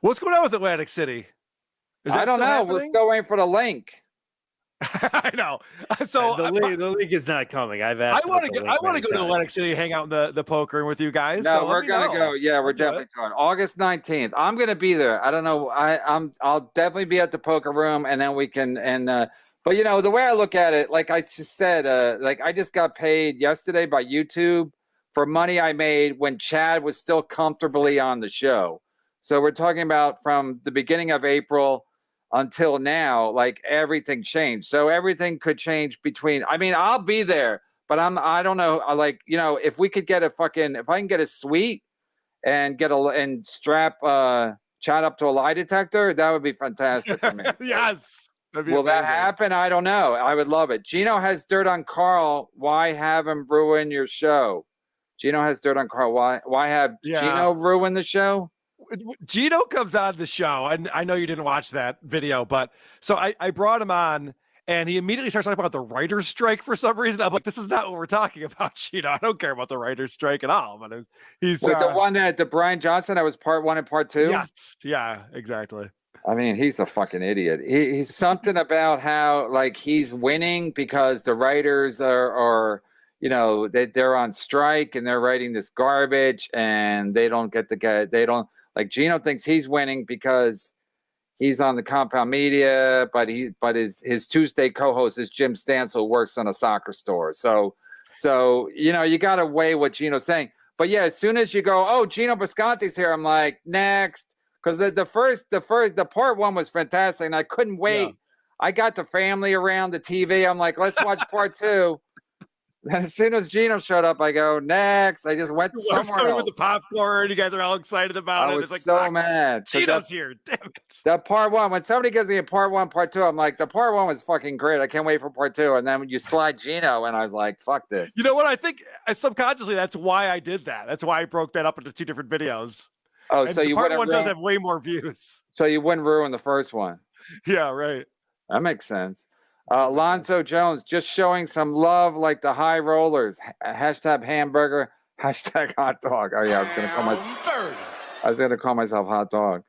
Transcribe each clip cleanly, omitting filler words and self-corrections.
What's going on with Atlantic City? I don't know. Happening? We're still waiting for the link. I know. So the league is not coming. I've asked. I want to go to Atlantic City, hang out in the poker room with you guys. No, so we're gonna go. Yeah, we're definitely going. August 19th. I'm gonna be there. I don't know. I'll definitely be at the poker room, and then we can. But you know, the way I look at it, like I just said, like I just got paid yesterday by YouTube for money I made when Chad was still comfortably on the show. So we're talking about from the beginning of April until now, like everything changed. So everything could change between. I mean, I'll be there, but I don't know. Like, you know, if we could get if I can get a suite and strap Chad up to a lie detector, that would be fantastic for me. Yes. Will that happen? I don't know. I would love it. Gino has dirt on Karl. Why have him ruin your show? Gino has dirt on Karl. Why have Gino ruin the show? Gino comes on the show, and I know you didn't watch that video, but so I brought him on, and he immediately starts talking about the writer's strike for some reason. I'm like, this is not what we're talking about, Gino. I don't care about the writer's strike at all. But he's the one that the Brian Johnson that was part 1 and part 2. Yes, yeah, exactly. I mean, he's a fucking idiot. He's something about how like he's winning because the writers are you know, they're on strike and they're writing this garbage and they don't like Gino thinks he's winning because he's on the Compound Media, but his Tuesday co-host is Jim Stansel, who works on a soccer store. So you know, you got to weigh what Gino's saying. But yeah, as soon as you go, oh, Gino Bisconti's here, I'm like, next. Because the part 1 was fantastic and I couldn't wait. Yeah. I got the family around the TV. I'm like, let's watch part 2. And as soon as Gino showed up, I go, next. I just went somewhere else. With the popcorn. You guys are all excited about it. It's like, so mad. Gino's here. Damn it. That part 1, when somebody gives me a part 1, part 2, I'm like, the part 1 was fucking great. I can't wait for part 2. And then when you slide Gino, and I was like, fuck this. You know what? I think subconsciously, that's why I did that. That's why I broke that up into 2 different videos. Oh, so you part 1 does have way more views. So you wouldn't ruin the first one. Yeah, right. That makes sense. Alonzo Jones, just showing some love like the high rollers. Hashtag hamburger, hashtag hot dog. Oh yeah, I was gonna call myself hot dog.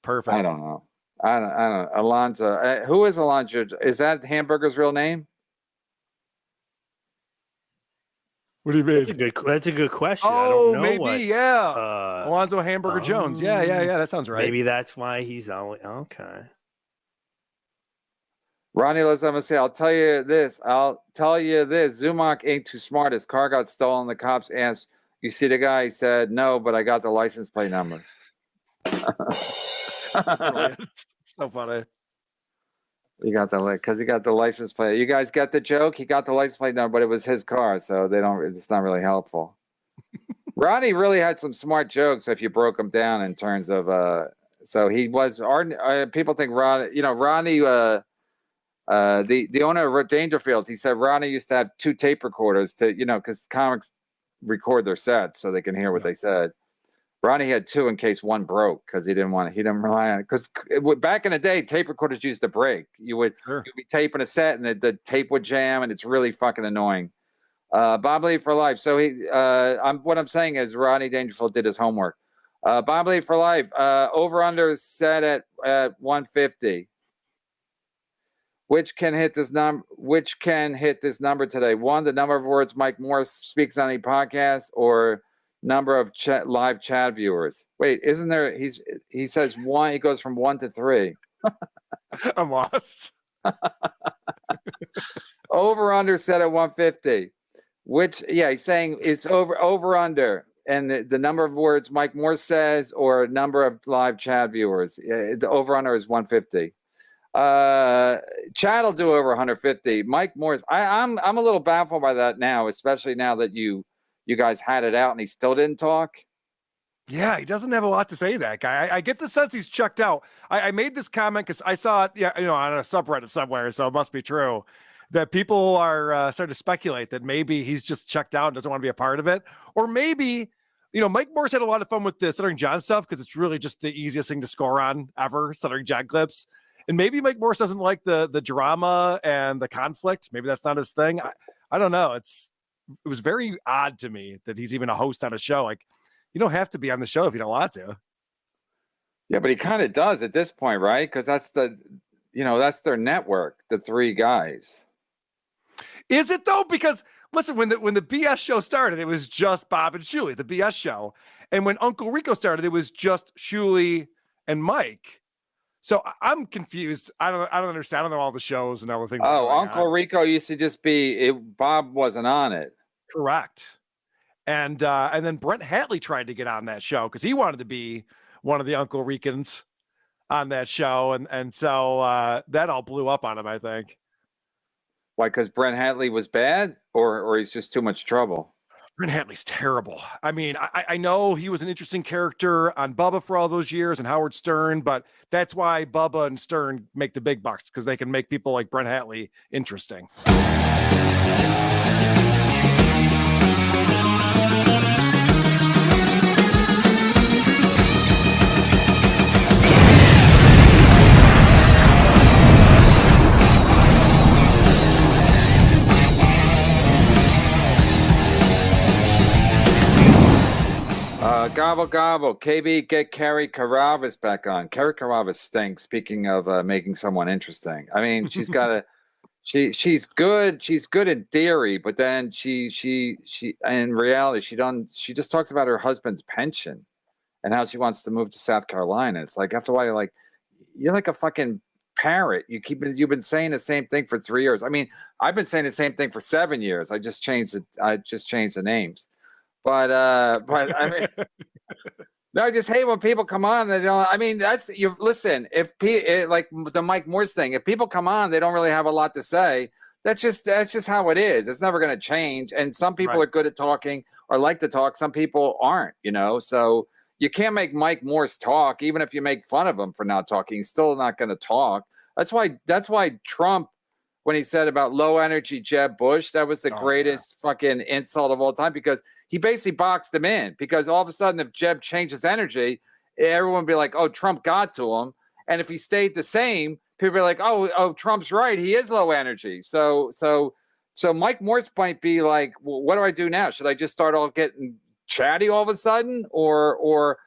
Perfect. I don't know. Alonzo, who is Alonzo? Is that hamburger's real name? What do you mean? That's a good question. Oh, I don't know maybe, yeah. Alonzo Hamburger Jones. Yeah. That sounds right. Maybe that's why he's on. Okay. Ronnie Lozama say, I'll tell you this. Zumach ain't too smart. His car got stolen. The cops asked, you see the guy? He said, no, but I got the license plate numbers. It's so funny. He got the license plate. You guys get the joke? He got the license plate number, but it was his car, so it's not really helpful. Ronnie really had some smart jokes if you broke them down in terms of so he was people think Ronnie, the owner of Dangerfields, he said Ronnie used to have 2 tape recorders to, because comics record their sets so they can hear what they said. Ronnie had 2 in case one broke because he didn't rely on it. Because back in the day, tape recorders used to break. You'd be taping a set and the tape would jam, and it's really fucking annoying. Bob Lee for life. So what I'm saying is Ronnie Dangerfield did his homework. Bob Lee for life. Over under set at 150. Which can hit this number today? 1, the number of words Mike Morris speaks on any podcast, or number of live chat viewers. Wait, isn't there? He says 1. He goes from 1 to 3. I'm lost. Over under set at 150. He's saying it's over under, and the number of words Mike Morris says, or number of live chat viewers. The over under is 150. Chad will do over 150. Mike Morris, I'm a little baffled by that now, especially now that you guys had it out and he still didn't talk. Yeah, he doesn't have a lot to say, that guy. I get the sense he's checked out. I made this comment because I saw it, on a subreddit somewhere, so it must be true, that people are starting to speculate that maybe he's just checked out and doesn't want to be a part of it. Or maybe, Mike Morris had a lot of fun with the Stuttering John stuff because it's really just the easiest thing to score on ever, Stuttering John clips. And maybe Mike Morris doesn't like the drama and the conflict. Maybe that's not his thing. I don't know. It was very odd to me that he's even a host on a show. Like, you don't have to be on the show if you don't want to. Yeah, but he kind of does at this point, right? Because that's that's their network, the three guys. Is it though? Because listen, when the BS show started, it was just Bob and Shuli, the BS show. And when Uncle Rico started, it was just Shuli and Mike. So I'm confused. I don't understand. I don't know all the shows and all the things. Oh, Uncle Rico used to just be Bob wasn't on it. Correct. And then Brent Hatley tried to get on that show because he wanted to be one of the Uncle Ricans on that show, and so that all blew up on him, I think. Why? Because Brent Hatley was bad, or he's just too much trouble. Brent Hatley's terrible. I mean, I know he was an interesting character on Bubba for all those years and Howard Stern, but that's why Bubba and Stern make the big bucks, because they can make people like Brent Hatley interesting. Gobble gobble. KB, get Carrie Carravas back on. Carrie Carravas stinks. Speaking of making someone interesting, I mean, she's got a, she's good. She's good in theory, but then she in reality she just talks about her husband's pension and how she wants to move to South Carolina. It's like after a while, you're like a fucking parrot. You've been saying the same thing for 3 years. I mean, I've been saying the same thing for 7 years. I just changed the names. But I mean, no, I just hate when people come on. They don't. I mean, listen. If like the Mike Morse thing, if people come on, they don't really have a lot to say. That's just how it is. It's never going to change. And some people are good at talking or like to talk. Some people aren't. So you can't make Mike Morse talk, even if you make fun of him for not talking. He's still not going to talk. That's why Trump, when he said about low energy Jeb Bush, that was the greatest fucking insult of all time, because he basically boxed him in, because all of a sudden, if Jeb changes energy, everyone would be like, oh, Trump got to him. And if he stayed the same, people are like, oh, Trump's right. He is low energy. So Mike Morse might be like, well, what do I do now? Should I just start all getting chatty all of a sudden? Or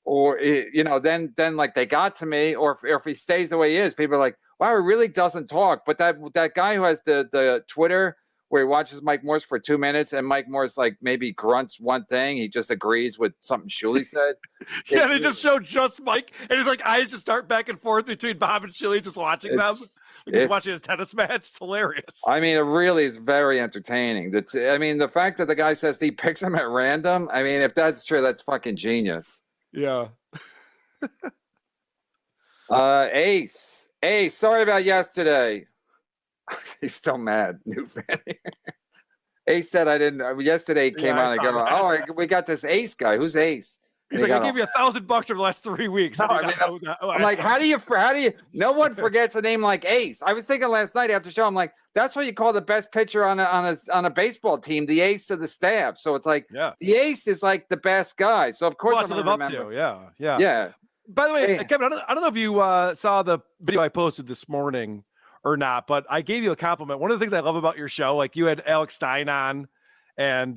then like they got to me, or if he stays the way he is, people are like, wow, he really doesn't talk. But that guy who has the Twitter where he watches Mike Morse for 2 minutes and Mike Morse like maybe grunts one thing, he just agrees with something Shuli said. Yeah, they just show just Mike, and his like eyes just start back and forth between Bob and Shuli, just watching them. Like he's watching a tennis match. It's hilarious. I mean, it really is very entertaining. The fact that the guy says he picks him at random, I mean, if that's true, that's fucking genius. Yeah. Ace, sorry about yesterday. He's still mad. New fan here. Ace said I didn't. Yesterday he came on and go, we got this Ace guy. Who's Ace? He's like, I gave you $1,000 for the last 3 weeks. No, I'm like, how do you? No one forgets a name like Ace. I was thinking last night after the show, I'm like, that's what you call the best pitcher on a baseball team, the ace of the staff. So it's like, the ace is like the best guy. So of course I'm to live up to. Yeah. By the way, Kevin, I don't know if you saw the video I posted this morning or not, but I gave you a compliment. One of the things I love about your show, like you had Alex Stein on, and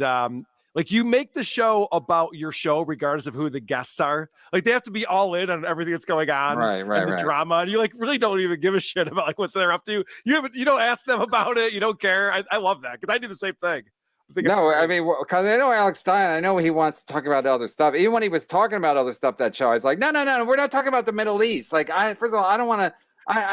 like you make the show about your show regardless of who the guests are. Like they have to be all in on everything that's going on, and the drama. And you like really don't even give a shit about like what they're up to. You don't ask them about it. You don't care. I love that, because I do the same thing. I mean, because I know Alex Stein. I know he wants to talk about other stuff. Even when he was talking about other stuff that show, I was like, no, we're not talking about the Middle East. Like, first of all, I don't want to.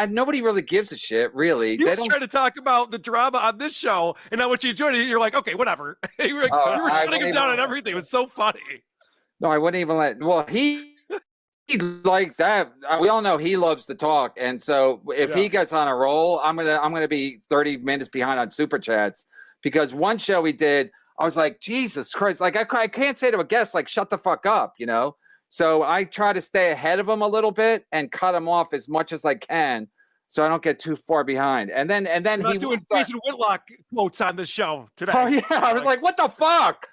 Nobody really gives a shit, really. You try to talk about the drama on this show, and now when you joined it, you're like, okay, whatever. you were shutting him down on everything. It was so funny. No, I wouldn't even let. Well, he like that. We all know he loves to talk, and so if he gets on a roll, I'm gonna be 30 minutes behind on super chats, because one show we did, I was like, Jesus Christ, like I can't say to a guest like, shut the fuck up, So I try to stay ahead of them a little bit and cut them off as much as I can, so I don't get too far behind. And then he doing Jason Whitlock quotes on the show today. Oh yeah, I was like, what the fuck?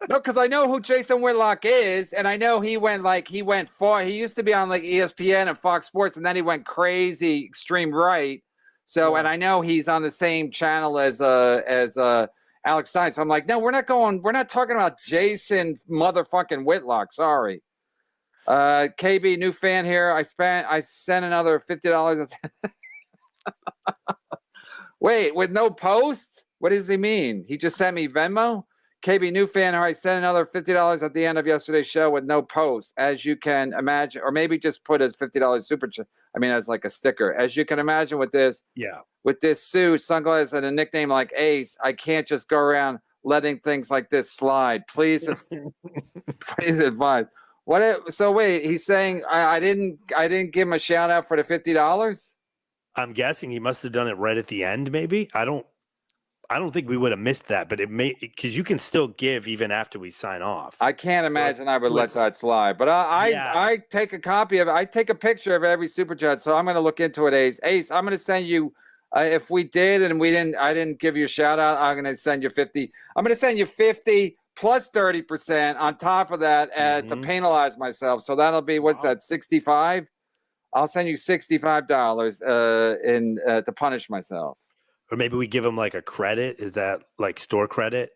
No, because I know who Jason Whitlock is, and I know he went far. He used to be on like ESPN and Fox Sports, and then he went crazy extreme right. So and I know he's on the same channel as Alex Stein. So I'm like, no, we're not talking about Jason motherfucking Whitlock. Sorry. KB, new fan here. I sent another $50. Wait, with no post? What does he mean? He just sent me Venmo? KB, new fan here. I sent another $50 at the end of yesterday's show with no post. As you can imagine, or maybe just put as $50 super chat. I mean, as like a sticker. As you can imagine with this suit, sunglasses, and a nickname like Ace, I can't just go around letting things like this slide. Please, please advise. So wait, he's saying I didn't give him a shout out for the $50? I'm guessing he must have done it right at the end. Maybe I don't think we would have missed that, but it may, because you can still give even after we sign off. I can't imagine I would let that slide, but I take a copy of it. I take a picture of every super chat, so I'm going to look into it. Ace, I'm going to send you. If we did and I didn't give you a shout out, I'm going to send you 50. I'm going to send you 50 plus 30% on top of that to penalize myself. So that'll be what's that? 65. I'll send you $65 to punish myself. Or maybe we give him like a credit. Is that like store credit?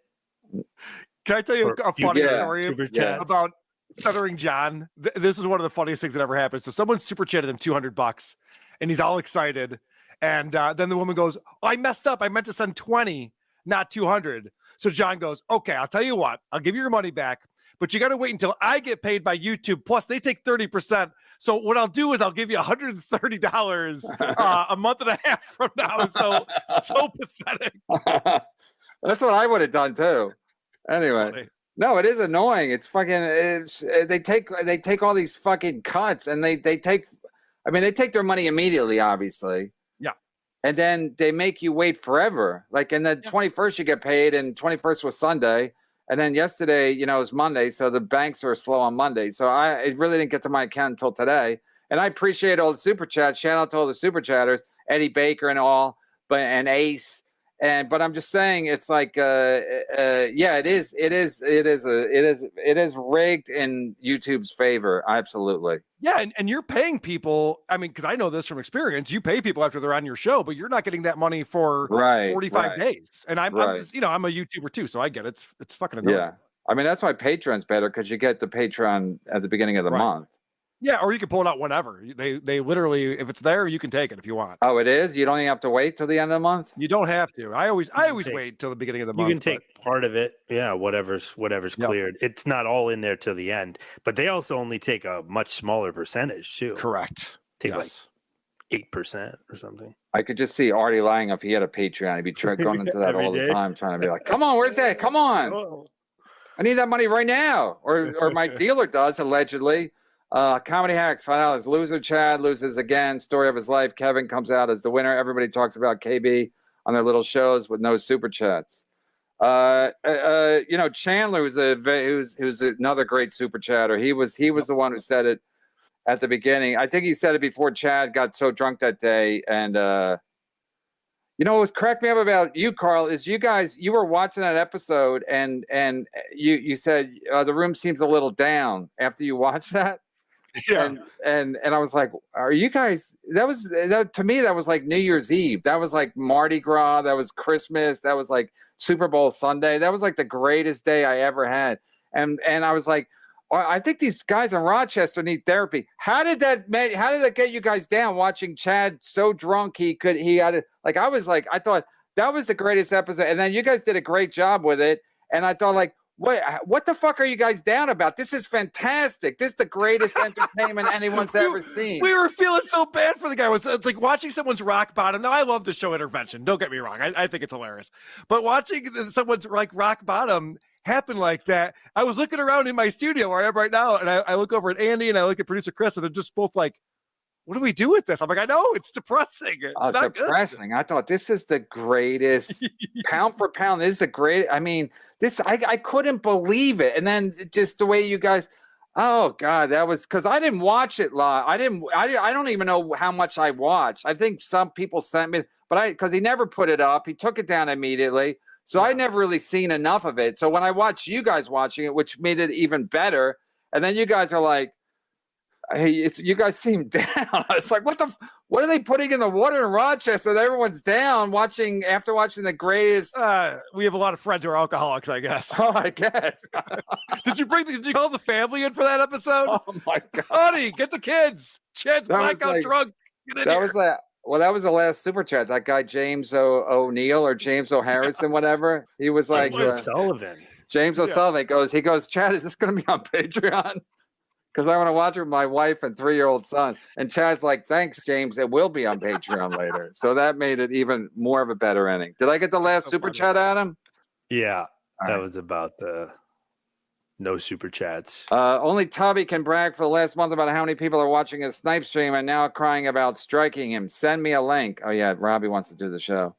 Can I tell you a funny story about Stuttering John? This is one of the funniest things that ever happened. So someone super chatted him $200 and he's all excited. And then the woman goes, oh, I messed up. I meant to send 20, not 200. So John goes, okay, I'll tell you what. I'll give you your money back, but you got to wait until I get paid by YouTube. Plus, they take 30%. So what I'll do is I'll give you $130 a month and a half from now. So pathetic. That's what I would have done too. Anyway, no, it is annoying. It's fucking. They take all these fucking cuts, and they take their money immediately, obviously. Yeah. And then they make you wait forever. Like, and the 21st you get paid, and 21st was Sunday. And then yesterday, it was Monday, so the banks are slow on Monday. So it really didn't get to my account until today. And I appreciate all the super chats. Shout out to all the super chatters, Eddie Baker and all, and Ace. But I'm just saying, it's like, it is rigged in YouTube's favor. Absolutely. Yeah, and you're paying people. I mean, because I know this from experience. You pay people after they're on your show, but you're not getting that money for 45 days. And I'm a YouTuber too, so I get it. It's fucking annoying. Yeah, I mean that's why Patreon's better, because you get the Patreon at the beginning of the month. Yeah, or you can pull it out whenever. They literally, if it's there, you can take it if you want. Oh, it is? You don't even have to wait till the end of the month? You don't have to. I always wait till the beginning of the month. You can take part of it. Yeah, whatever's cleared. It's not all in there till the end. But they also only take a much smaller percentage too. Correct. Take like 8% or something. I could just see Artie lying if he had a Patreon. He'd be going into that all the time, trying to be like, come on, where's that? Come on. I need that money right now. Or my dealer does, allegedly. Comedy Hacks, $5. Loser Chad loses again. Story of his life. Kevin comes out as the winner. Everybody talks about KB on their little shows with no super chats. Chandler, who's another great super chatter. He was the one who said it at the beginning. I think he said it before Chad got so drunk that day. And what was cracked me up about you, Karl, is you were watching that episode and you said the room seems a little down after you watched that. Yeah. And I was like, are you guys, to me, that was like New Year's Eve. That was like Mardi Gras. That was Christmas. That was like Super Bowl Sunday. That was like the greatest day I ever had. And I was like, I think these guys in Rochester need therapy. How did that get you guys down, watching Chad so drunk I thought that was the greatest episode. And then you guys did a great job with it. And I thought, like, what the fuck are you guys down about? This is fantastic. This is the greatest entertainment anyone's ever seen. We were feeling so bad for the guy. It's like watching someone's rock bottom. Now, I love the show Intervention. Don't get me wrong. I think it's hilarious. But watching someone's like rock bottom happen like that, I was looking around in my studio where I am right now, and I look over at Andy and I look at producer Chris, and they're just both like, what do we do with this? I'm like, I know, it's depressing. It's not depressing. Good. I thought this is the greatest pound for pound. This is the great. I mean, I couldn't believe it. And then just the way you guys, oh God, that was, because I didn't watch it live. I don't even know how much I watched. I think some people sent me, but because he never put it up, he took it down immediately. So I never really seen enough of it. So when I watched you guys watching it, which made it even better, and then you guys are like, hey, you guys seem down. I was like, what are they putting in the water in Rochester that everyone's down after watching the greatest? We have a lot of friends who are alcoholics, I guess. Oh, I guess. Did you call the family in for that episode? Oh my God. Honey, get the kids. Chad's blackout drunk. Get in here. That was the last super chat. That guy James O'Neill or James O'Harrison, whatever. He was like O'Sullivan. James O'Sullivan goes, Chad, is this going to be on Patreon? Because I want to watch it with my wife and 3-year-old son. And Chad's like, thanks, James. It will be on Patreon later. So that made it even more of a better ending. Did I get the last super chat, Adam? Yeah, that was about the no super chats. Only Tubby can brag for the last month about how many people are watching his snipe stream and now crying about striking him. Send me a link. Oh, yeah, Robbie wants to do the show.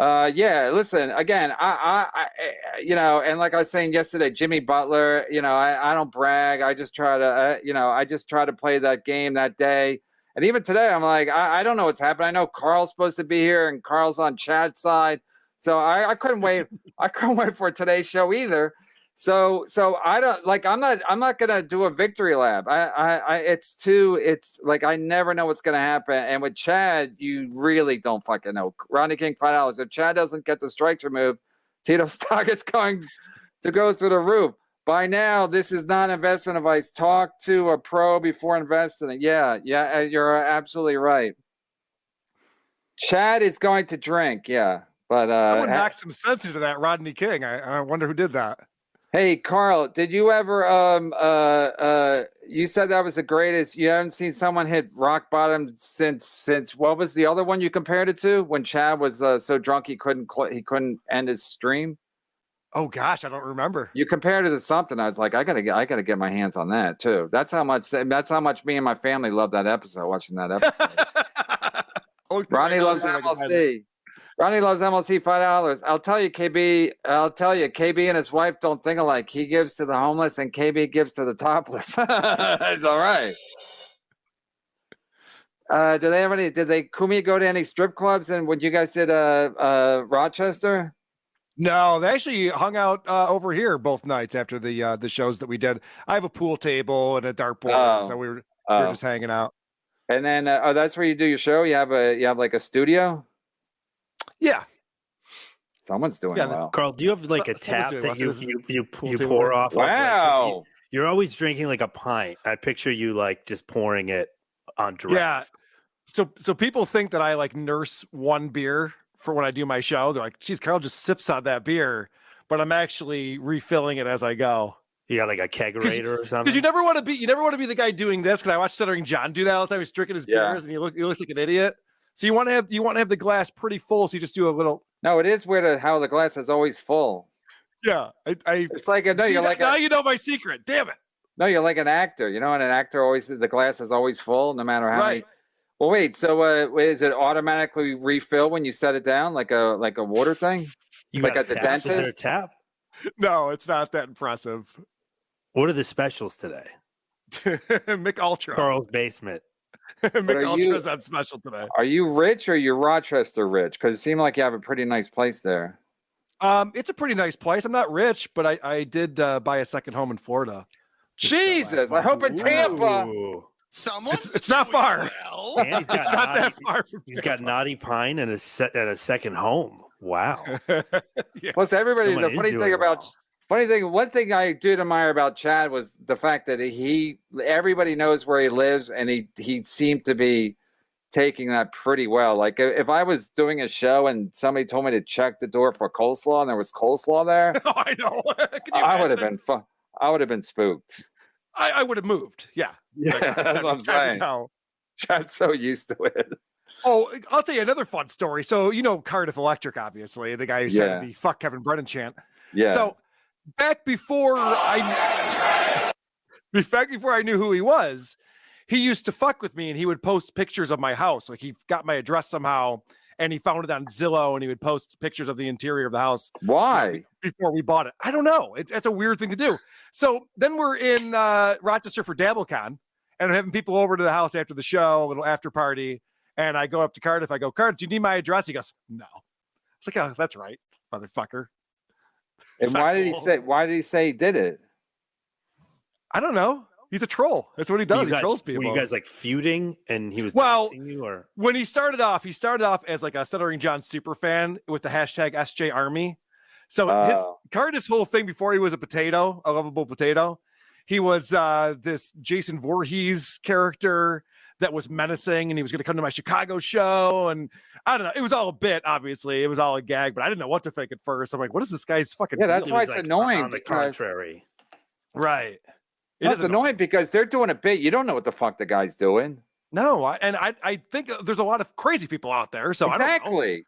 Yeah, listen, again, I and like I was saying yesterday, Jimmy Butler, I don't brag. I just try to, play that game that day. And even today, I'm like, I don't know what's happening. I know Karl's supposed to be here and Karl's on Chad's side. So I couldn't wait. I couldn't wait for today's show either. So I don't I'm not going to do a victory lap. It's like, I never know what's going to happen. And with Chad, you really don't fucking know. Ronnie King, $5. If Chad doesn't get the strikes removed, Tito stock is going to go through the roof. By now, this is not investment advice. Talk to a pro before investing it. Yeah, you're absolutely right. Chad is going to drink. Yeah. But I would knock some sense into that Rodney King. I wonder who did that. Hey, Karl, did you ever you said that was the greatest. You haven't seen someone hit rock bottom since what was the other one you compared it to when Chad was so drunk he couldn't end his stream? Oh gosh, I don't remember. You compared it to something. I was like, I gotta get my hands on that too. That's how much me and my family love that episode, watching that episode. Ronnie loves MLC. Ronnie loves MLC, $5. I'll tell you, KB and his wife don't think alike. He gives to the homeless and KB gives to the topless. It's all right. Did Kumi go to any strip clubs and when you guys did Rochester? No, they actually hung out over here both nights after the shows that we did. I have a pool table and a dartboard, so we were just hanging out. And then that's where you do your show? You have like a studio? Yeah. Someone's doing well. Karl, do you have like a tap that you pour off? Wow. Like, you're always drinking like a pint. I picture you like just pouring it on draft. Yeah. So people think that I like nurse one beer for when I do my show. They're like, geez, Karl just sips on that beer, but I'm actually refilling it as I go. You got like a kegerator or something? Because you never want to be the guy doing this. Because I watch Stuttering John do that all the time. He's drinking his beers and he looks like an idiot. So you want to have the glass pretty full, so you just do a little. No, it is weird how the glass is always full. Yeah, it's like now you know my secret. Damn it. No, you're like an actor. You know, and an actor always the glass is always full, no matter how many. Well, wait. So is it automatically refill when you set it down, like a water thing? You like at the dentist? Is there a tap? No, it's not that impressive. What are the specials today? Mick Ultra. Karl's basement. Mick Ultra's on special today. Are you rich or you're Rochester rich? Because it seemed like you have a pretty nice place there. It's a pretty nice place. I'm not rich, but I did buy a second home in Florida. Jesus, I hope in Tampa. It's not far. And it's not that far. He's got Naughty Pine and a second home. Wow. Yeah. Plus, everybody. The one thing I did admire about Chad was the fact that everybody knows where he lives, and he seemed to be taking that pretty well. Like if I was doing a show and somebody told me to check the door for coleslaw and there was coleslaw there, oh, I know. I would have been fun. I would have been spooked. I would have moved. Yeah. That's what I'm saying. Chad's so used to it. Oh, I'll tell you another fun story. So, Cardiff Electric, obviously, the guy who said the fuck Kevin Brennan chant. Yeah. So back before I knew who he was, he used to fuck with me and he would post pictures of my house. Like he got my address somehow and he found it on Zillow and he would post pictures of the interior of the house. Why? Before we bought it. I don't know. It's a weird thing to do. So then we're in Rochester for DabbleCon and I'm having people over to the house after the show, a little after party. And I go up to Cardiff. I go, Cardiff, do you need my address? He goes, no. It's like, oh, that's right, motherfucker. And why did he say he did it? I don't know. He's a troll. That's what he does. He trolls people. Were you guys like feuding and he was Well, doxing you, or when he started off as like a Stuttering John super fan with the hashtag SJ Army. So his Cardiff's whole thing before he was a lovable potato, he was this Jason Voorhees character that was menacing, and he was going to come to my Chicago show, and I don't know. It was all a bit, obviously. It was all a gag, but I didn't know what to think at first. I'm like, what is this guy's fucking? Yeah, that's why it's like annoying. On the contrary, right? It's annoying because they're doing a bit. You don't know what the fuck the guy's doing. No, I think there's a lot of crazy people out there. So exactly. I don't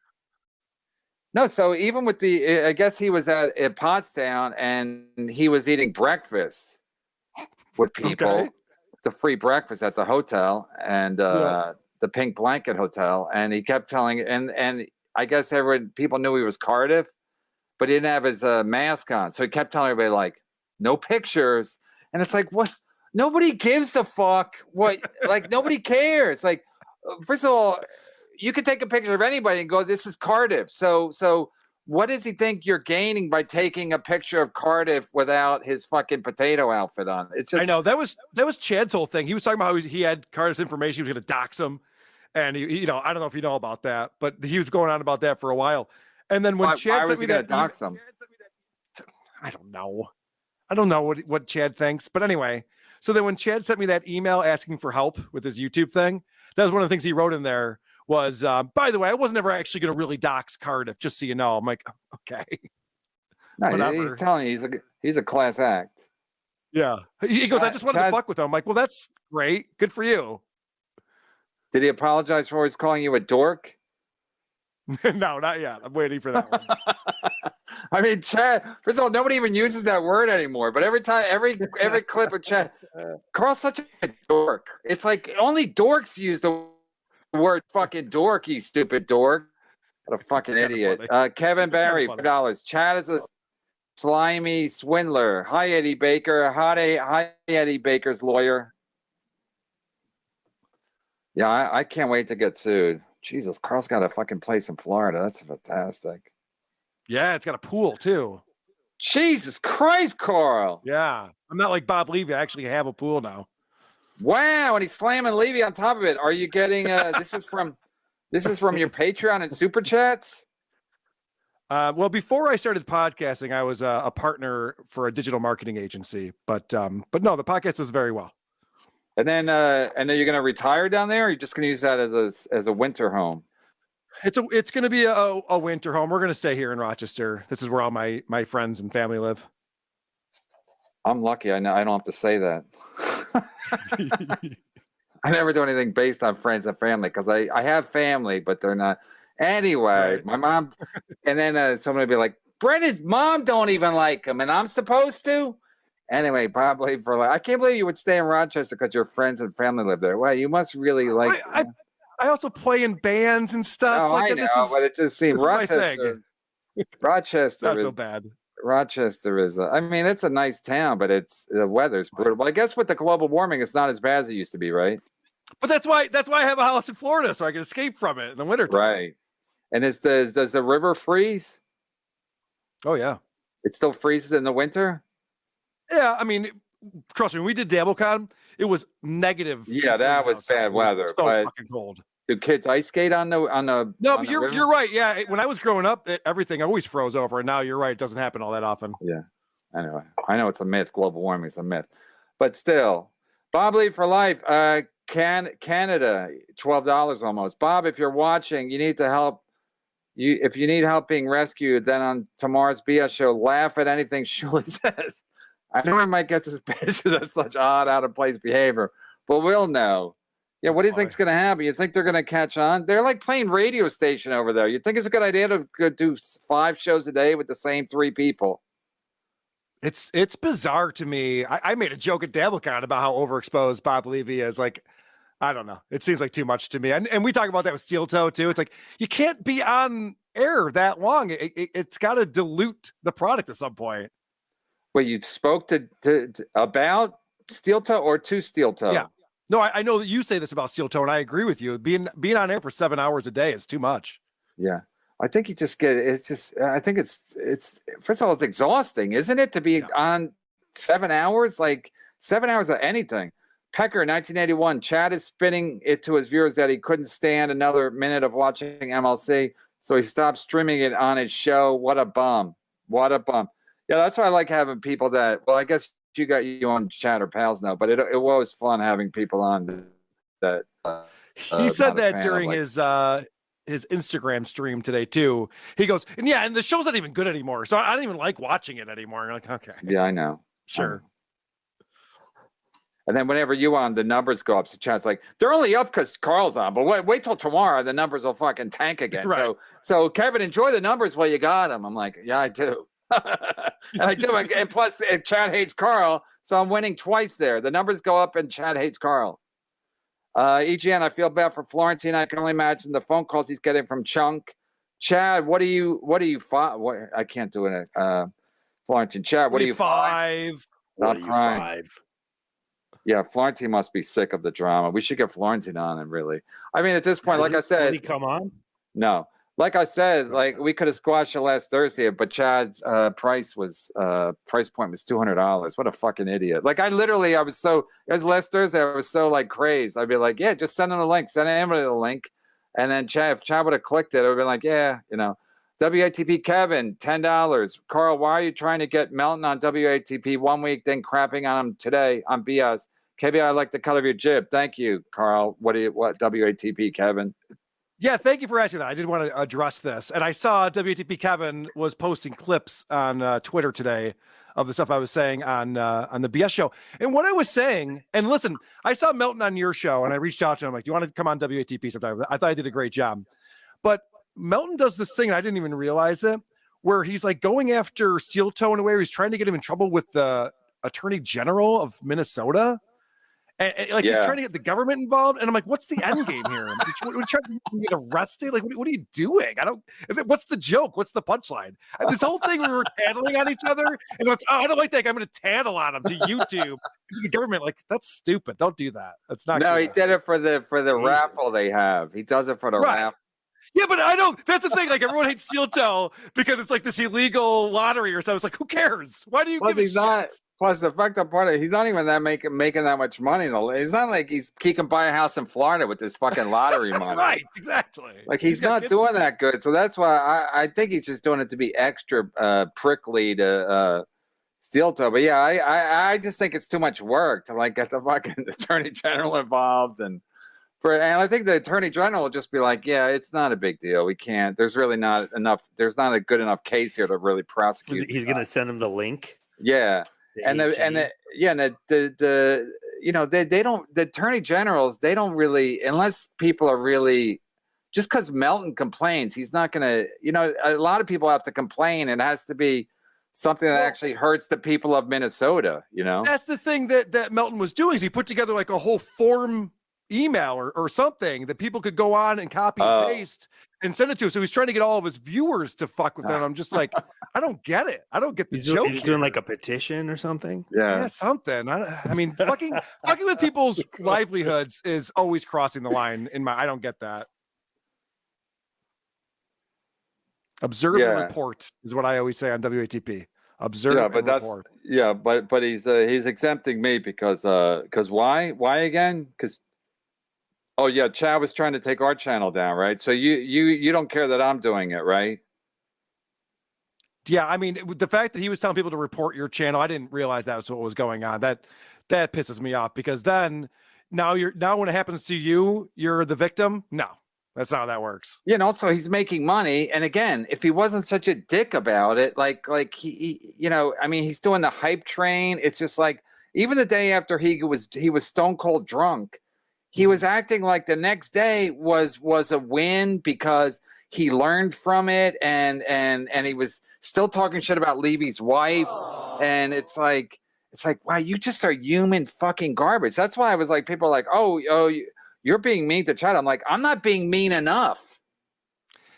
know. No, so even with I guess he was at Pottstown and he was eating breakfast with people. Okay. The free breakfast at the hotel and the Pink Blanket Hotel, and he kept telling and I guess people knew he was Cardiff, but he didn't have his mask on, so he kept telling everybody like no pictures, and it's like what? Nobody gives a fuck. What? Like nobody cares. Like first of all, you could take a picture of anybody and go, "This is Cardiff." So. What does he think you're gaining by taking a picture of Cardiff without his fucking potato outfit on? It's just, I know that was Chad's whole thing. He was talking about how he had Cardiff's information. He was going to dox him, and he, I don't know if you know about that, but he was going on about that for a while. And then when Chad sent me that, dox him? I don't know what Chad thinks, but anyway. So then when Chad sent me that email asking for help with his YouTube thing, that was one of the things he wrote in there. Was by the way, I wasn't ever actually going to really dox Cardiff, just so you know. I'm like, okay. No, he's telling you he's a class act. Yeah. He goes, I just wanted to fuck with him. I'm like, well, that's great. Good for you. Did he apologize for always calling you a dork? No, not yet. I'm waiting for that one. I mean, Chad, first of all, nobody even uses that word anymore. But every clip of Chad, Karl's such a dork. It's like only dorks use the word fucking dork, you stupid dork. What a fucking idiot. Kevin Barry, $4. Chad is a slimy swindler. Hi, Eddie Baker. Hi, Eddie Baker's lawyer. Yeah, I can't wait to get sued. Jesus, Karl's got a fucking place in Florida. That's fantastic. Yeah, it's got a pool too. Jesus Christ, Karl. Yeah. I'm not like Bob Levy. I actually have a pool now. Wow, and he's slamming Levy on top of it. Are you getting this is from your Patreon and Super Chats? Well, before I started podcasting, I was a partner for a digital marketing agency, but no, the podcast does very well. And then you're going to retire down there, or are you just going to use that as a winter home? It's going to be a winter home. We're going to stay here in Rochester. This is where all my friends and family live. I'm lucky. I know I don't have to say that. I never do anything based on friends and family because I have family, but they're not. Anyway, right. My mom, and then somebody would be like, Brennan's mom don't even like him, and I'm supposed to? Anyway, probably for like, I can't believe you would stay in Rochester because your friends and family live there. Well, you must really like. I also play in bands and stuff. Oh, I know, but it just seems Rochester. Rochester not so bad. Rochester is, I mean, it's a nice town, but the weather's brutal. Well, I guess with the global warming, it's not as bad as it used to be, right? But that's why I have a house in Florida, so I can escape from it in the winter. Right. And does the river freeze? Oh yeah. It still freezes in the winter? Yeah, I mean, trust me, when we did DabbleCon, it was negative. Yeah, that was outside. Bad weather. So fucking cold. Do kids ice skate on the? No, but you're right. Yeah, when I was growing up, everything always froze over, and now you're right; it doesn't happen all that often. Yeah. Anyway, I know it's a myth. Global warming is a myth, but still, Bob Lee for life. Canada, $12 almost. Bob, if you're watching, you need to help. If you need help being rescued, then on tomorrow's BS show, laugh at anything Shuli says. I know I might get suspicious of such odd, out of place behavior, but we'll know. Yeah, what do you think's going to happen? You think they're going to catch on? They're like playing radio station over there. You think it's a good idea to go do 5 shows a day with the same 3 people? It's bizarre to me. I made a joke at DabbleCon about how overexposed Bob Levy is. Like, I don't know. It seems like too much to me. And we talk about that with Steel Toe too. It's like you can't be on air that long. It's got to dilute the product at some point. Well, you spoke to about Steel Toe or to Steel Toe? Yeah. No, I know that you say this about Steel Toe, and I agree with you. Being on air for 7 hours a day is too much. Yeah. I think you just get it's just I think it's first of all, it's exhausting, isn't it, to be on 7 hours? Like 7 hours of anything. Pecker, 1981. Chad is spinning it to his viewers that he couldn't stand another minute of watching MLC, so he stopped streaming it on his show. What a bum. What a bum. Yeah, that's why I like having people that, well, I guess you got you on Chat or Pals now, but it was fun having people on that. He said that during his Instagram stream today too. He goes, and the show's not even good anymore, so I don't even like watching it anymore. I'm like, okay. Yeah, I know. Sure. And then whenever you on, the numbers go up. So Chad's like, they're only up because Karl's on, but wait till tomorrow, the numbers will fucking tank again. Right. So Kevin, enjoy the numbers while you got them. I'm like, yeah, I do. And I do. And plus, Chad hates Karl, so I'm winning twice there. The numbers go up and Chad hates Karl. EGN, I feel bad for Florentine. I can only imagine the phone calls he's getting from Chunk. Chad, what I can't do it. Florentine, Chad, what are you 5? Not crying. 5? Yeah, Florentine must be sick of the drama. We should get Florentine on him, really. I mean, at this point, like I said, did he come on? No. Like I said, like we could have squashed it last Thursday, but Chad's price point was $200. What a fucking idiot! Like it was last Thursday. I was so like crazed. I'd be like, yeah, just send him the link. Send him the link, and then if Chad would have clicked it, I would have been like, yeah, WATP Kevin, $10. Karl, why are you trying to get Melton on WATP 1 week, then crapping on him today on BS? KB, I like the cut of your jib. Thank you, Karl. What WATP Kevin? Yeah, thank you for asking that. I did want to address this. And I saw WATP Kevin was posting clips on Twitter today of the stuff I was saying on the BS show. And what I was saying, and listen, I saw Melton on your show and I reached out to him like, do you want to come on WATP sometime? I thought I did a great job. But Melton does this thing, and I didn't even realize it, where he's like going after Steel Toe in a way where he's trying to get him in trouble with the Attorney General of Minnesota. And he's trying to get the government involved. And I'm like, what's the end game here? We're trying to get arrested? Like, what are you doing? What's the joke? What's the punchline? And this whole thing, we were tattling on each other. And I don't like that. I'm going to tattle on him to YouTube, to the government. Like, that's stupid. Don't do that. That's not No, good. he did it for the raffle they have. He does it for the raffle. Yeah, but I don't. That's the thing. Like, everyone hates Steel Toe because it's like this illegal lottery or something. It's like, who cares? Why do you give a shit? Plus, the fact that part of it, he's not even making that much money. It's not like he can buy a house in Florida with this fucking lottery money. Right, exactly. Like, he's not doing that good. So that's why I think he's just doing it to be extra prickly to Steel Toe. But yeah, I just think it's too much work to like get the fucking Attorney General involved and I think the Attorney General will just be like, yeah, it's not a big deal. We can't. There's really not enough. There's not a good enough case here to really prosecute. He's going to send him the link. Yeah. The Attorney Generals, they don't really, unless people are really, just because Melton complains, he's not going to, a lot of people have to complain. It has to be something that actually hurts the people of Minnesota, That's the thing that Melton was doing is he put together like a whole form email or something that people could go on and copy and paste and send it to. So he's trying to get all of his viewers to fuck with them. I'm just like, I don't get it. I don't get the joke. He's doing like a petition or something. Yeah, something. I mean, fucking with people's livelihoods is always crossing the line. I don't get that. Observe and report is what I always say on WATP. Observe and report. But he's exempting me because why? Why again? Because oh yeah, Chad was trying to take our channel down, right? So you don't care that I'm doing it, right? Yeah, I mean, the fact that he was telling people to report your channel, I didn't realize that was what was going on. That pisses me off because then now when it happens to you, you're the victim. No, that's not how that works. Yeah, and also he's making money. And again, if he wasn't such a dick about it, like he I mean, he's doing the hype train. It's just like even the day after he was stone cold drunk. He was acting like the next day was a win because he learned from it and he was still talking shit about Levy's wife. And it's like, wow, you just are human fucking garbage. That's why I was like, people are like, oh, you're being mean to Chad. I'm like, I'm not being mean enough.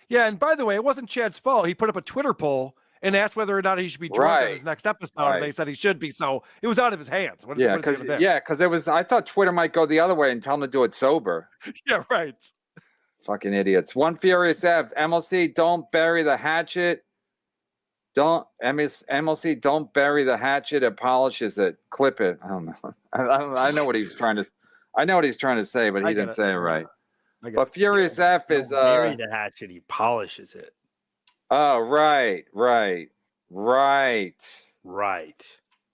Yeah. And by the way, it wasn't Chad's fault. He put up a Twitter poll and asked whether or not he should be drunk on his next episode. Right. And they said he should be. So it was out of his hands. Because it was. I thought Twitter might go the other way and tell him to do it sober. Yeah, right. Fucking idiots. One Furious F. MLC, don't bury the hatchet. Don't MLC. Don't bury the hatchet. It polishes it. Clip it. I don't know. I know what he's trying to. I know what he's trying to say, but he didn't say it right. But Furious F is bury the hatchet. He polishes it. Oh, right.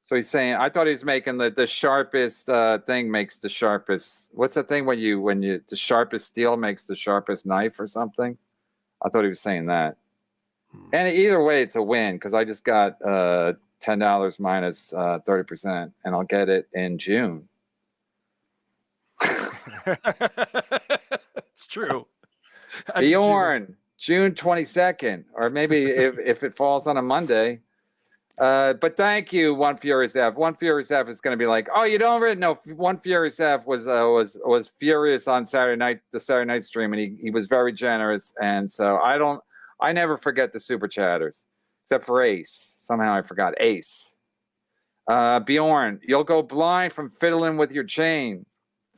So he's saying, I thought he was making the sharpest thing makes the sharpest. What's the thing when you the sharpest steel makes the sharpest knife or something? I thought he was saying that. And either way, it's a win because I just got $10 minus 30%, and I'll get it in June. It's true. Bjorn, June 22nd, or maybe if it falls on a Monday. But thank you, One Furious F. One Furious F is going to be like, oh, you don't really know. One Furious F was furious on Saturday night, the Saturday night stream, and he was very generous. And so I never forget the super chatters, except for Ace. Somehow I forgot Ace. Bjorn, you'll go blind from fiddling with your chain.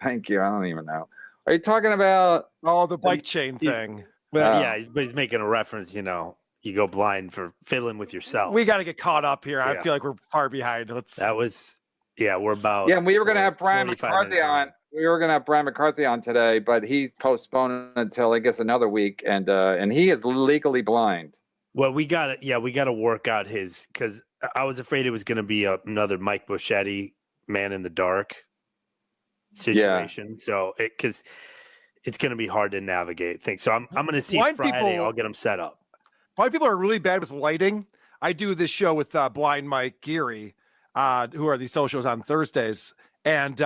Thank you. I don't even know. Are you talking about the bike chain thing? Well, yeah, but he's making a reference. You know, you go blind for fiddling with yourself. We got to get caught up here. Yeah. I feel like we're far behind. We're about. Yeah, and we were going to have Brian McCarthy on. We were going to have Brian McCarthy on today, but he postponed until I guess another week, and he is legally blind. Well, we got to work out his, because I was afraid it was going to be another Mike Buschetti Man in the Dark situation. Yeah. So because it's going to be hard to navigate things. So I'm going to see Friday. I'll get them set up. Blind people are really bad with lighting. I do this show with Blind Mike Geary, who are these socials on Thursdays, and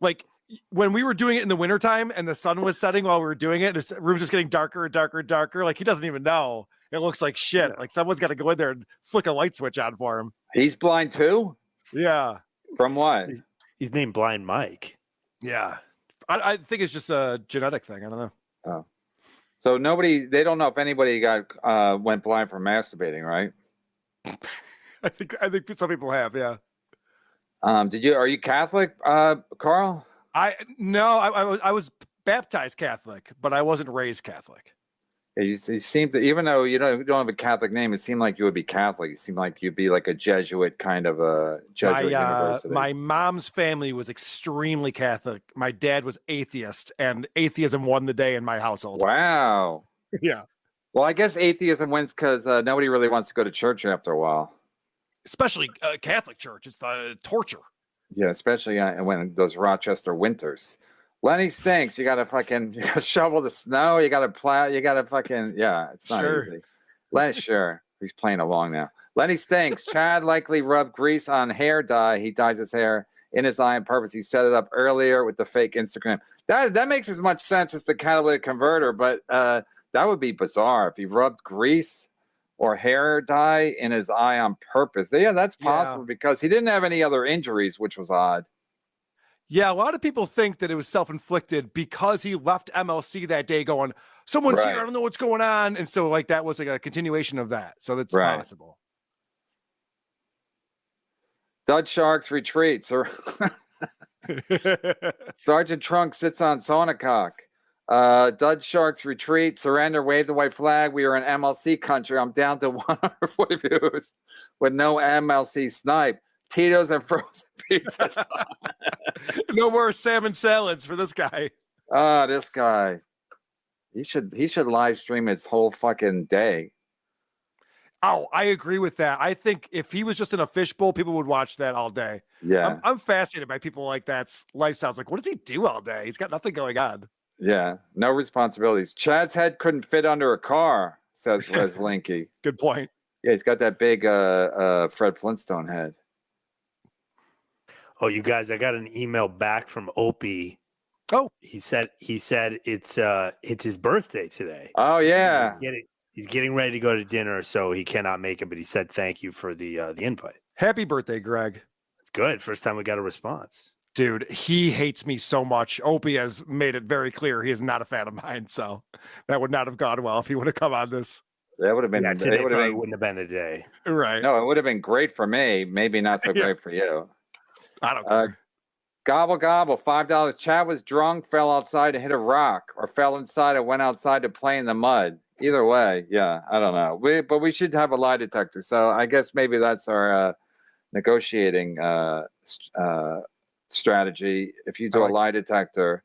like when we were doing it in the wintertime and the sun was setting while we were doing it, his room's just getting darker and darker and darker. Like he doesn't even know. It looks like shit. Yeah. Like someone's got to go in there and flick a light switch on for him. He's blind too? Yeah. From what? He's named Blind Mike. Yeah. I think it's just a genetic thing. I don't know. Oh. So they don't know if anybody went blind from masturbating, right? I think some people have, yeah. Are you Catholic, Karl? I was baptized Catholic, but I wasn't raised Catholic. Yeah, you seem to, even though you don't have a Catholic name, it seemed like you would be Catholic. You seem like you'd be like a Jesuit kind of a Jesuit university. My mom's family was extremely Catholic. My dad was atheist, and atheism won the day in my household. Wow. Yeah. Well, I guess atheism wins because nobody really wants to go to church after a while. Especially Catholic church. It's the torture. Yeah, especially when those Rochester winters. Lenny stinks. You gotta shovel the snow. You gotta plow. You gotta it's not easy. Lenny, sure. He's playing along now. Lenny stinks. Chad likely rubbed grease on hair dye. He dyes his hair in his eye on purpose. He set it up earlier with the fake Instagram. That makes as much sense as the catalytic converter, but that would be bizarre if he rubbed grease or hair dye in his eye on purpose. Yeah, that's possible because he didn't have any other injuries, which was odd. Yeah, a lot of people think that it was self-inflicted because he left MLC that day going, someone's here, I don't know what's going on. And so like that was like a continuation of that. So that's possible. Dud Sharks retreats. Sergeant Trunk sits on Sonacock. Dud Sharks retreat, surrender, wave the white flag. We are in MLC country. I'm down to 140 views with no MLC snipe. Tito's and frozen pizza. No more salmon salads for this guy. This guy. He should live stream his whole fucking day. Oh, I agree with that. I think if he was just in a fishbowl, people would watch that all day. Yeah. I'm fascinated by people like that's lifestyles. Like, what does he do all day? He's got nothing going on. Yeah. No responsibilities. Chad's head couldn't fit under a car, says Rez Linky. Good point. Yeah, he's got that big Fred Flintstone head. Oh, you guys, I got an email back from Opie. Oh, he said it's his birthday today. Oh yeah. He's getting ready to go to dinner, so he cannot make it, but he said thank you for the invite. Happy birthday, Greg. It's good. First time we got a response. Dude, he hates me so much. Opie has made it very clear he is not a fan of mine, so that would not have gone well if he would have come on this. That would have been today wouldn't have been the day. Right. No, it would have been great for me, maybe not so great for you. I don't care. Gobble, gobble, $5. Chad was drunk, fell outside and hit a rock, or fell inside and went outside to play in the mud. Either way, yeah, I don't know. But we should have a lie detector. So I guess maybe that's our negotiating strategy. If you do a lie detector,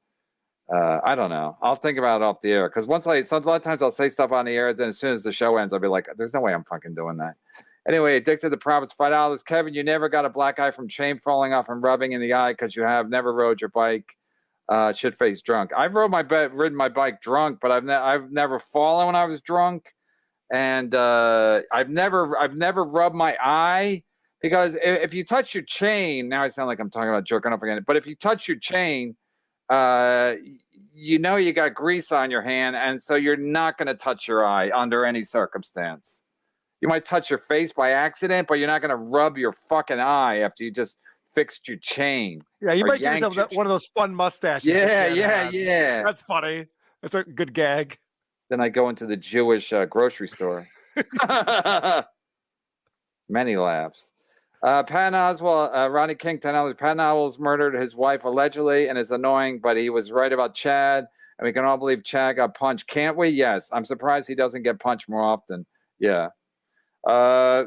I don't know. I'll think about it off the air because a lot of times I'll say stuff on the air. Then as soon as the show ends, I'll be like, "There's no way I'm fucking doing that." Anyway, addicted to profits, $5. Kevin, you never got a black eye from chain falling off and rubbing in the eye because you have never rode your bike shit faced drunk. I've ridden my bike drunk, but I've never fallen when I was drunk, and I've never rubbed my eye because if you touch your chain, now I sound like I'm talking about jerking off again. But if you touch your chain, you know you got grease on your hand, and so you're not going to touch your eye under any circumstance. You might touch your face by accident, but you're not going to rub your fucking eye after you just fixed your chain. Yeah, you might give yourself one of those fun mustaches. Yeah. That's funny. That's a good gag. Then I go into the Jewish grocery store. Many laughs. Patton Oswalt, Ronnie King, $10. Patton Oswalt murdered his wife allegedly and is annoying, but he was right about Chad, and we can all believe Chad got punched. Can't we? Yes. I'm surprised he doesn't get punched more often. Yeah.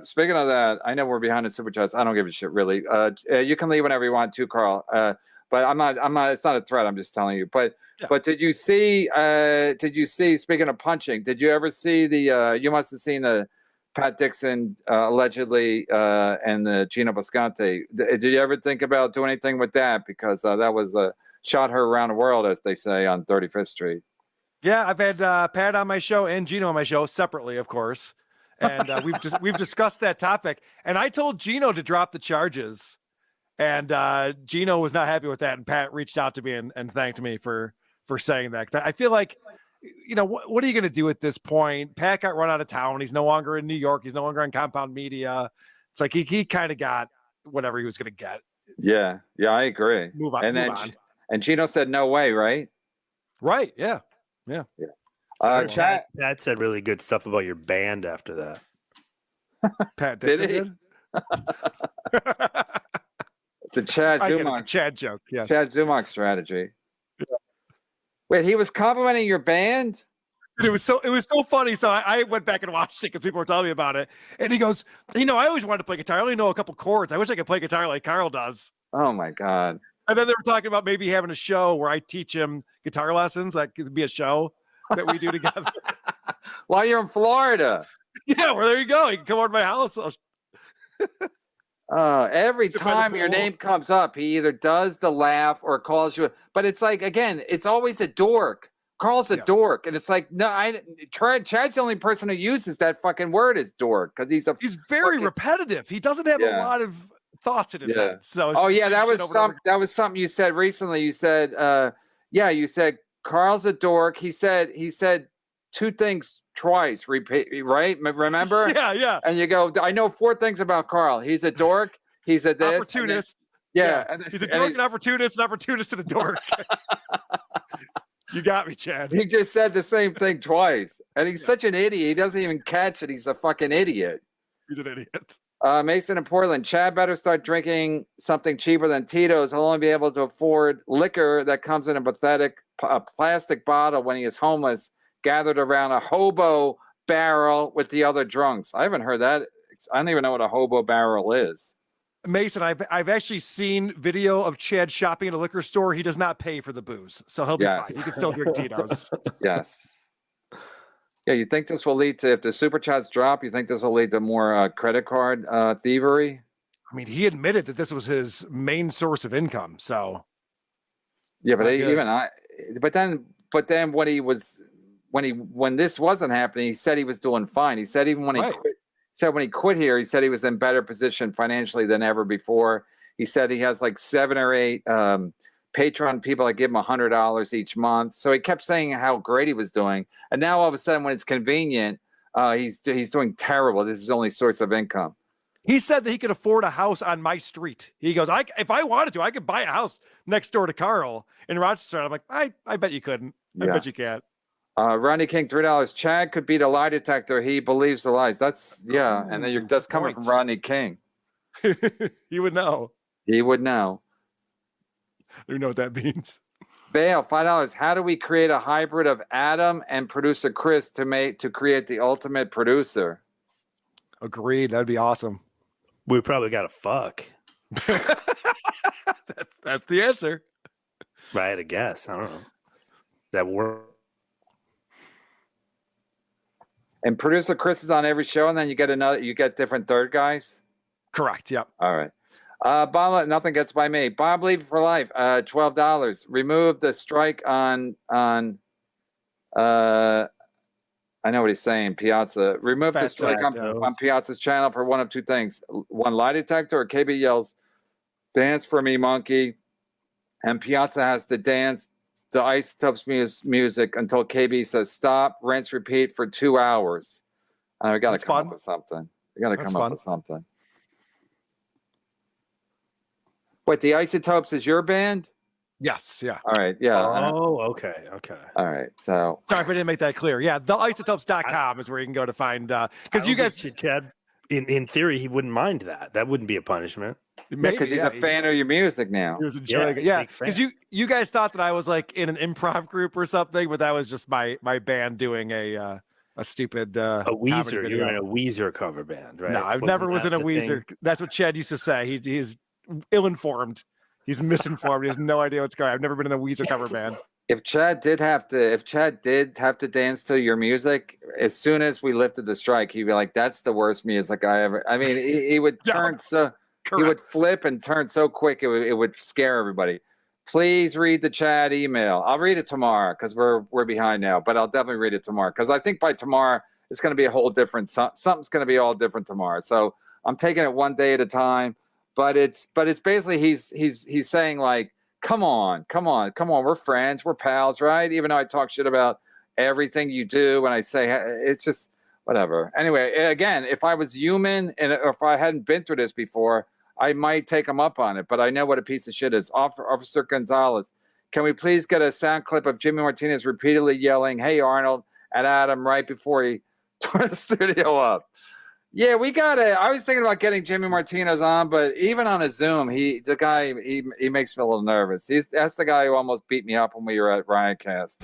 Speaking of that, I know we're behind the super chats. I don't give a shit really. You can leave whenever you want to, Karl. But I'm not, it's not a threat. I'm just telling you. But did you see, speaking of punching, did you ever see you must have seen the Pat Dixon, allegedly, and the Gino Bisconte. Did you ever think about doing anything with that? Because that was shot her around the world, as they say, on 35th Street. Yeah, I've had Pat on my show and Gino on my show separately, of course. And we've discussed that topic, and I told Gino to drop the charges, and Gino was not happy with that, and Pat reached out to me and thanked me for saying that. 'Cause I feel like, you know, what are you going to do at this point? Pat got run out of town. He's no longer in New York. He's no longer on Compound Media. It's like he kind of got whatever he was going to get. Yeah, I agree. Move on. And Gino said no way, right? Right. Yeah. Pat said really good stuff about your band after that. Pat did he? The Chad Zumach. Chad joke. Yes. Chad Zumach strategy. Yeah. Wait, he was complimenting your band? It was so funny. So I went back and watched it because people were telling me about it. And he goes, I always wanted to play guitar. I only know a couple chords. I wish I could play guitar like Karl does. Oh my God. And then they were talking about maybe having a show where I teach him guitar lessons. That could be a show that we do together. While you're in Florida. Yeah, well, there you go. You can come over to my house. Every time your name comes up, he either does the laugh or calls you. But it's like, again, it's always a dork. Karl's a dork. And it's like, no, Chad's the only person who uses that fucking word as dork because he's very repetitive. He doesn't have a lot of thoughts in his head. So that was something you said recently. You said, you said Karl's a dork. He said two things twice, repeat, right? Remember? Yeah. And you go, I know 4 things about Karl. He's a dork. He's a this. Opportunist. He's a dork, an opportunist, and a dork. You got me, Chad. He just said the same thing twice. And he's such an idiot. He doesn't even catch it. He's a fucking idiot. He's an idiot. Mason in Portland. Chad better start drinking something cheaper than Tito's. He'll only be able to afford liquor that comes in a plastic bottle when he is homeless, gathered around a hobo barrel with the other drunks. I haven't heard that. I don't even know what a hobo barrel is. Mason, I've actually seen video of Chad shopping at a liquor store. He does not pay for the booze, so he'll be fine. He can still drink Tito's. Yes. Yeah, you think this will lead to, if the super chats drop, you think this will lead to more credit card thievery? I mean, he admitted that this was his main source of income. So, yeah, but then when this wasn't happening, he said he was doing fine. He said even when he quit here, he said he was in better position financially than ever before. He said he has like 7 or 8 Patreon people that give him $100 each month. So he kept saying how great he was doing. And now all of a sudden, when it's convenient, he's doing terrible. This is his only source of income. He said that he could afford a house on my street. He goes, if I wanted to, I could buy a house next door to Karl in Rochester. I'm like, I bet you couldn't. I bet you can't. Ronnie King, $3. Chad could beat a lie detector. He believes the lies. That's and then that's coming from Ronnie King. He would know. He would know. I don't know what that means. Vale, $5. How do we create a hybrid of Adam and producer Chris to create the ultimate producer? Agreed. That'd be awesome. We probably got to fuck. That's the answer. Right, I guess. I don't know. That work. And producer Chris is on every show, and then you get different third guys. Correct. Yep. All right. Bob, nothing gets by me. Bob Leave for life. $12. Remove the strike on. I know what he's saying. Piazza. Remove the strike on Piazza's channel for one of two things: one, lie detector, or KB yells, "Dance for me, monkey," and Piazza has to dance the Isotopes music until KB says stop. Rinse, repeat for 2 hours. We got to come up with something. We got to come up with something. Wait, the Isotopes is your band? Yes. Yeah. All right. Yeah. Oh, okay. All right. So sorry if I didn't make that clear. Yeah, theisotopes.com is where you can go to find because you guys, Chad, in theory, he wouldn't mind that. That wouldn't be a punishment. Because he's a fan of your music now. He was enjoying it. Yeah, because you guys thought that I was like in an improv group or something, but that was just my band doing a stupid a Weezer. You're in a Weezer cover band, right? No, I never was in a Weezer. Thing? That's what Chad used to say. He's ill-informed. He's misinformed. He has no idea what's going on. I've never been in a Weezer cover band. If Chad did have to dance to your music, as soon as we lifted the strike, he'd be like, "That's the worst music I ever." I mean, he would turn so. Correct. He would flip and turn so quick it would scare everybody. Please read the Chad email. I'll read it tomorrow because we're behind now, but I'll definitely read it tomorrow because I think by tomorrow it's going to be a whole different. Something's going to be all different tomorrow. So I'm taking it one day at a time. But it's basically he's saying like, come on, we're friends, we're pals, right? Even though I talk shit about everything you do, and I say it's just. Whatever. Anyway, again, if I was human and if I hadn't been through this before, I might take him up on it. But I know what a piece of shit is. Officer Gonzalez, can we please get a sound clip of Jimmy Martinez repeatedly yelling, "Hey Arnold," at Adam right before he tore the studio up? Yeah, we got it. I was thinking about getting Jimmy Martinez on, but even on a Zoom, he makes me a little nervous. That's the guy who almost beat me up when we were at Riotcast.